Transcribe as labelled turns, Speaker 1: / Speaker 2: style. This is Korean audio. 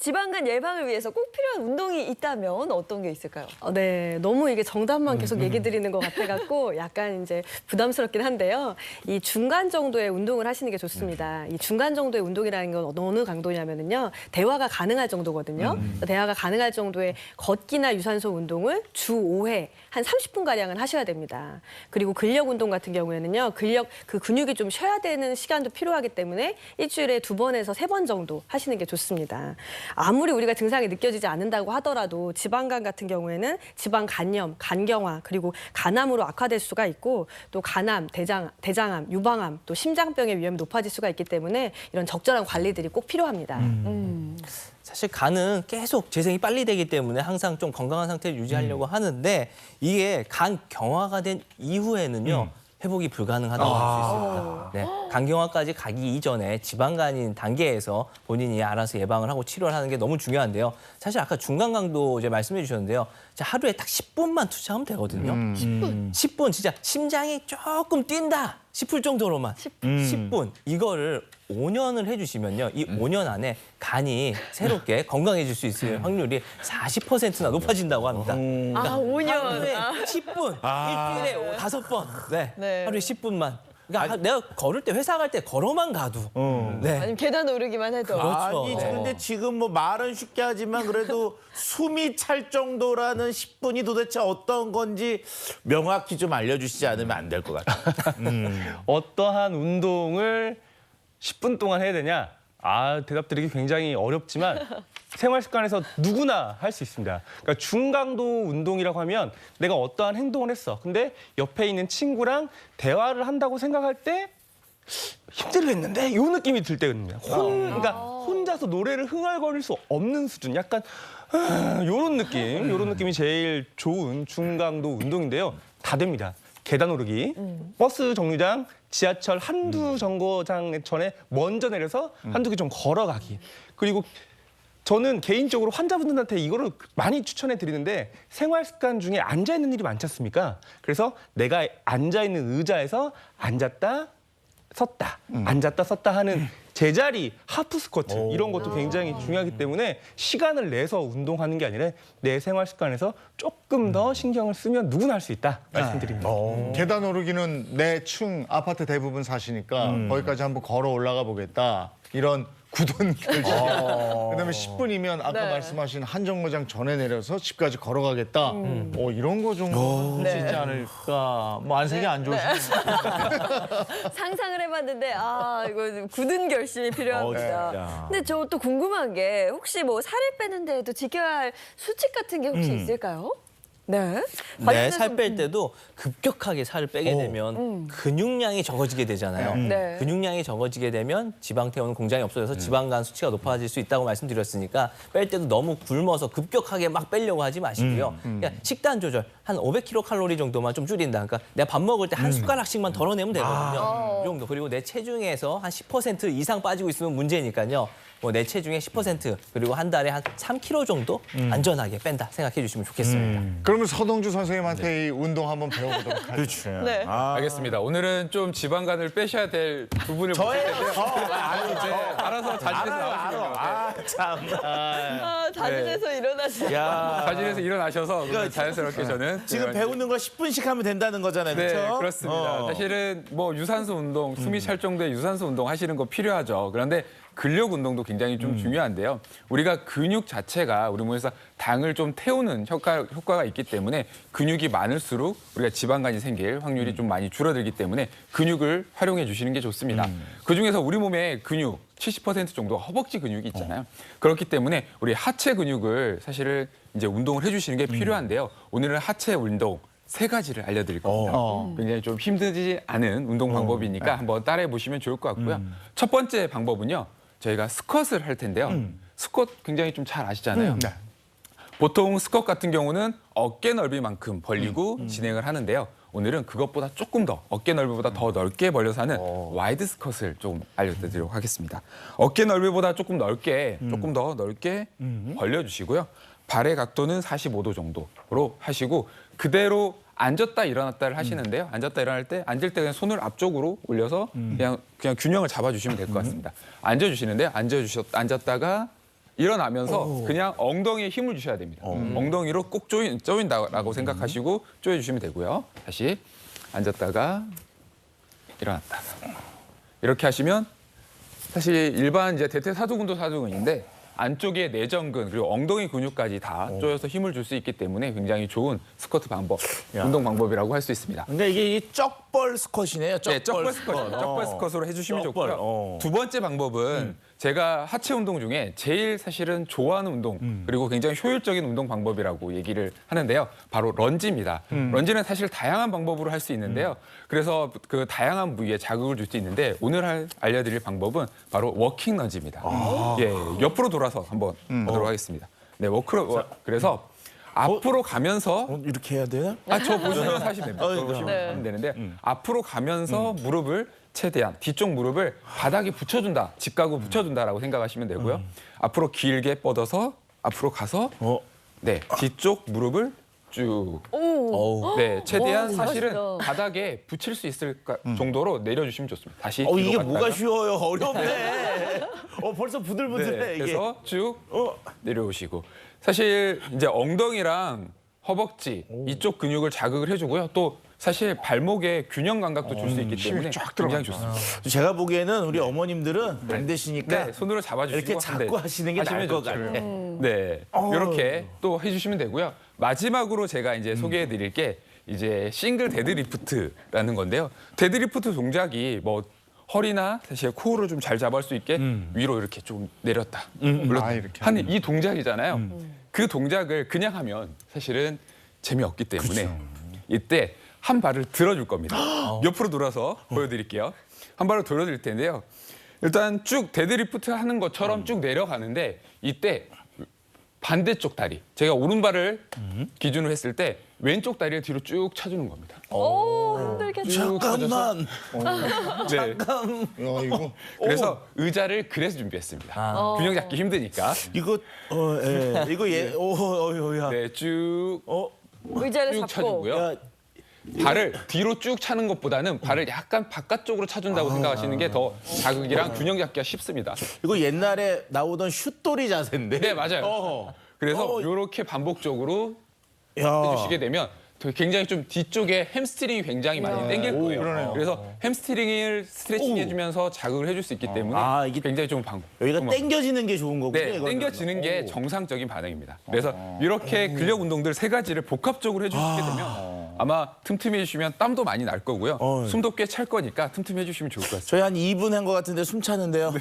Speaker 1: 지방간 예방을 위해서 꼭 필요한 운동이 있다면 어떤 게 있을까요?
Speaker 2: 네, 너무 이게 정답만 계속 얘기 드리는 것 같아갖고 약간 이제 부담스럽긴 한데요. 이 중간 정도의 운동을 하시는 게 좋습니다. 이 중간 정도의 운동이라는 건 어느 강도냐면은요, 대화가 가능할 정도거든요. 대화가 가능할 정도의 걷기나 유산소 운동을 주 5회 한 30분가량은 하셔야 됩니다. 그리고 근력 운동 같은 경우에는요, 그 근육이 좀 쉬어야 되는 시간도 필요하기 때문에 일주일에 2번에서 3번 정도 하시는 게 좋습니다. 아무리 우리가 증상이 느껴지지 않는다고 하더라도 지방간 같은 경우에는 지방 간염, 간경화, 그리고 간암으로 악화될 수가 있고 또 간암, 대장암, 유방암, 또 심장병의 위험이 높아질 수가 있기 때문에 이런 적절한 관리들이 꼭 필요합니다.
Speaker 3: 사실 간은 계속 재생이 빨리 되기 때문에 항상 좀 건강한 상태를 유지하려고 하는데 이게 간 경화가 된 이후에는요. 회복이 불가능하다고 할 수 있습니다. 네, 간경화까지 가기 이전에 지방간인 단계에서 본인이 알아서 예방을 하고 치료를 하는 게 너무 중요한데요. 사실 아까 중간 강도 이제 말씀해 주셨는데요. 하루에 딱 10분만 투자하면 되거든요. 10분 진짜 심장이 조금 뛴다 싶을 정도로만 10분 이거를 5년을 해주시면요. 이 5년 안에 간이 새롭게 건강해질 수 있을 확률이 40%나 높아진다고 합니다. 그러니까
Speaker 1: 5년.
Speaker 3: 하루에 10분, 일주일에 5번,
Speaker 1: 네.
Speaker 3: 하루에 10분만. 그러니까 내가 걸을 때 회사 갈 때 걸어만 가도. 네.
Speaker 1: 아니면 계단 오르기만 해도.
Speaker 3: 그렇죠.
Speaker 4: 아니, 근데 지금 뭐 말은 쉽게 하지만 그래도 숨이 찰 정도라는 10분이 도대체 어떤 건지 명확히 좀 알려주시지 않으면 안 될 것 같아요.
Speaker 5: 어떠한 운동을 10분 동안 해야 되냐? 대답 드리기 굉장히 어렵지만 생활 습관에서 누구나 할 수 있습니다. 그러니까 중강도 운동이라고 하면 내가 어떠한 행동을 했어. 근데 옆에 있는 친구랑 대화를 한다고 생각할 때 힘들겠는데? 이 느낌이 들 때거든요. 그러니까 혼자서 노래를 흥얼거릴 수 없는 수준. 약간 요런 느낌이 제일 좋은 중강도 운동인데요. 다 됩니다. 계단 오르기, 버스 정류장, 지하철 한두 정거장 전에 먼저 내려서 한두 개 좀 걸어가기. 그리고 저는 개인적으로 환자분들한테 이거를 많이 추천해 드리는데 생활 습관 중에 앉아 있는 일이 많지 않습니까? 그래서 내가 앉아 있는 의자에서 앉았다 섰다, 앉았다 섰다 하는 제자리 하프 스쿼트 이런 것도 굉장히 중요하기 때문에 시간을 내서 운동하는 게 아니라 내 생활 습관에서 조금 더 신경을 쓰면 누구나 할 수 있다 말씀드립니다.
Speaker 6: 계단 오르기는 내 층 아파트 대부분 사시니까 거기까지 한번 걸어 올라가 보겠다. 이런 굳은 결심. 그다음에 10분이면 아까
Speaker 1: 네.
Speaker 6: 말씀하신 한 정거장 전에 내려서 집까지 걸어가겠다. 이런 거 좀 할 수 있지 않을까. 뭐 안색이 안 좋으시네요.
Speaker 1: 상상을 해봤는데 이거 굳은 결심이 필요합니다.
Speaker 4: 진짜.
Speaker 1: 근데 저 또 궁금한 게 혹시 뭐 살을 빼는 데에도 지켜야 할 수칙 같은 게 혹시 있을까요? 네.
Speaker 3: 네, 살 뺄 때도 급격하게 살을 빼게 되면 근육량이 적어지게 되잖아요.
Speaker 1: 네.
Speaker 3: 근육량이 적어지게 되면 지방 태우는 공장이 없어져서 지방간 수치가 높아질 수 있다고 말씀드렸으니까 뺄 때도 너무 굶어서 급격하게 막 빼려고 하지 마시고요. 그러니까 식단 조절, 한 500kcal 정도만 좀 줄인다. 그러니까 내가 밥 먹을 때 한 숟가락씩만 덜어내면 되거든요. 이 정도. 그리고 내 체중에서 한 10% 이상 빠지고 있으면 문제니까요. 뭐 내 체중의 10% 그리고 한 달에 한 3kg 정도 안전하게 뺀다 생각해 주시면 좋겠습니다.
Speaker 6: 그러면 서동주 선생님한테 이 운동 한번 배워보도록 하죠.
Speaker 1: 네.
Speaker 7: 알겠습니다. 오늘은 좀 지방간을 빼셔야 될 부분을
Speaker 4: 저예요.
Speaker 7: 알아서 자진해서 나오시면
Speaker 4: 참.
Speaker 1: 자진해서 일어나시죠.
Speaker 7: 자진해서 일어나셔서 그러면 자연스럽게 저는
Speaker 4: 지금 배우는 거 10분씩 하면 된다는 거잖아요.
Speaker 7: 네,
Speaker 4: 그렇죠?
Speaker 7: 그렇습니다. 사실은 뭐 유산소 운동, 숨이 찰 정도의 유산소 운동 하시는 거 필요하죠. 그런데 근력 운동도 굉장히 좀 중요한데요. 우리가 근육 자체가 우리 몸에서 당을 좀 태우는 효과가 있기 때문에 근육이 많을수록 우리가 지방간이 생길 확률이 좀 많이 줄어들기 때문에 근육을 활용해 주시는 게 좋습니다. 그중에서 우리 몸의 근육 70% 정도가 허벅지 근육이 있잖아요. 그렇기 때문에 우리 하체 근육을 사실은 이제 운동을 해주시는 게 필요한데요. 오늘은 하체 운동 3가지를 알려드릴 겁니다. 굉장히 좀 힘들지 않은 운동 방법이니까 한번 따라해 보시면 좋을 것 같고요. 첫 번째 방법은요. 저희가 스쿼트를 할 텐데요. 스쿼트 굉장히 좀 잘 아시잖아요. 보통 스쿼트 같은 경우는 어깨 넓이만큼 벌리고 진행을 하는데요. 오늘은 그것보다 조금 더 어깨 넓이보다 더 넓게 벌려서 하는 와이드 스쿼트를 좀 알려드리도록 하겠습니다. 어깨 넓이보다 조금 더 넓게 벌려주시고요. 발의 각도는 45도 정도로 하시고 그대로 앉았다 일어났다를 하시는데요. 앉았다 일어날 때 앉을 때 그냥 손을 앞쪽으로 올려서 그냥 균형을 잡아주시면 될 것 같습니다. 앉아주시는데요. 앉았다가 일어나면서 그냥 엉덩이에 힘을 주셔야 됩니다. 엉덩이로 꼭 조인다라고 생각하시고 조여주시면 되고요. 다시 앉았다가 일어났다가 이렇게 하시면 사실 일반 이제 대퇴사두근도 사두근인데 안쪽에 내전근 그리고 엉덩이 근육까지 다 조여서 힘을 줄 수 있기 때문에 굉장히 좋은 스쿼트 방법, 운동 방법이라고 할 수 있습니다.
Speaker 4: 근데 이게 이 쩍벌 스쿼시네요.
Speaker 7: 네, 쩍벌 스쿼트, 쩍벌 스쿼트로 해주시면
Speaker 4: 쩍벌,
Speaker 7: 좋고요. 두 번째 방법은 제가 하체 운동 중에 제일 사실은 좋아하는 운동 그리고 굉장히 효율적인 운동 방법이라고 얘기를 하는데요. 바로 런지입니다. 런지는 사실 다양한 방법으로 할 수 있는데요. 그래서 그 다양한 부위에 자극을 줄 수 있는데 오늘 알려드릴 방법은 바로 워킹 런지입니다. 예, 옆으로 돌아서 한번 보도록 하겠습니다. 네, 그래서 앞으로 가면서
Speaker 4: 이렇게 해야 되나?
Speaker 7: 저 보시면서 하시면 됩니다. 보시면
Speaker 1: 네.
Speaker 7: 하면 되는데 앞으로 가면서 무릎을 최대한 뒤쪽 무릎을 바닥에 붙여준다, 직각으로 붙여준다라고 생각하시면 되고요. 앞으로 길게 뻗어서 앞으로 가서 네 뒤쪽 무릎을 쭉 네 최대한
Speaker 1: 와,
Speaker 7: 사실은
Speaker 1: 잘하시다.
Speaker 7: 바닥에 붙일 수 있을 정도로 내려주시면 좋습니다. 다시
Speaker 4: 이게
Speaker 7: 뒤로
Speaker 4: 뭐가
Speaker 7: 갔다가.
Speaker 4: 쉬워요? 어렵네. 벌써 부들부들해
Speaker 7: 네,
Speaker 4: 이게.
Speaker 7: 그래서 쭉 내려오시고 사실 이제 엉덩이랑 허벅지 이쪽 근육을 자극을 해주고요. 또 사실 발목에 균형 감각도 줄 수 있기 때문에 굉장히 좋습니다.
Speaker 4: 제가 보기에는 우리 어머님들은 안 되시니까
Speaker 7: 네, 손으로 잡아주시고
Speaker 4: 이렇게 잡고 하시는 게 나을 것 같아.
Speaker 7: 네, 이렇게 또 해주시면 되고요. 마지막으로 제가 이제 소개해드릴 게 이제 싱글 데드리프트라는 건데요. 데드리프트 동작이 뭐 허리나 사실 코어를 좀 잘 잡을 수 있게 위로 이렇게 좀 내렸다 올렸다
Speaker 6: 이렇게
Speaker 7: 하는 이 동작이잖아요. 그 동작을 그냥 하면 사실은 재미없기 때문에 이때 한 발을 들어줄 겁니다. 옆으로 돌아서 보여드릴게요. 한 발을 돌려드릴 텐데요. 일단 쭉 데드리프트 하는 것처럼 쭉 내려가는데 이때 반대쪽 다리, 제가 오른발을 기준으로 했을 때 왼쪽 다리를 뒤로 쭉 차주는 겁니다.
Speaker 1: 오, 힘들겠다.
Speaker 4: 잠깐만.
Speaker 7: 네.
Speaker 6: 야, 이거
Speaker 7: 그래서 의자를 그래서 준비했습니다. 균형 잡기 힘드니까.
Speaker 4: 이거 오야.
Speaker 7: 네, 쭉
Speaker 1: 의자를
Speaker 7: 쭉
Speaker 1: 잡고.
Speaker 7: 차주고요.
Speaker 4: 야,
Speaker 7: 발을 뒤로 쭉 차는 것보다는 발을 약간 바깥쪽으로 차준다고 생각하시는 게 더 자극이랑 균형 잡기가 쉽습니다.
Speaker 4: 이거 옛날에 나오던 슛돌이 자세인데.
Speaker 7: 네, 맞아요. 그래서 이렇게 반복적으로 해주시게 되면 굉장히 좀 뒤쪽에 햄스트링이 굉장히 많이 당길 거예요. 그래서 햄스트링을 스트레칭 해주면서 자극을 해줄 수 있기 때문에
Speaker 4: 이게
Speaker 7: 굉장히 좀
Speaker 4: 여기가
Speaker 7: 좀
Speaker 4: 당겨지는 게 좋은 거군요.
Speaker 7: 네,
Speaker 4: 이거는.
Speaker 7: 당겨지는 게 정상적인 반응입니다. 그래서 이렇게 근력 운동들 세 가지를 복합적으로 해주시게 되면 아마 틈틈이 해주시면 땀도 많이 날 거고요. 숨도 꽤 찰 거니까 틈틈이 해주시면 좋을 것 같습니다.
Speaker 4: 저희 한 2분 한 것 같은데 숨 차는데요.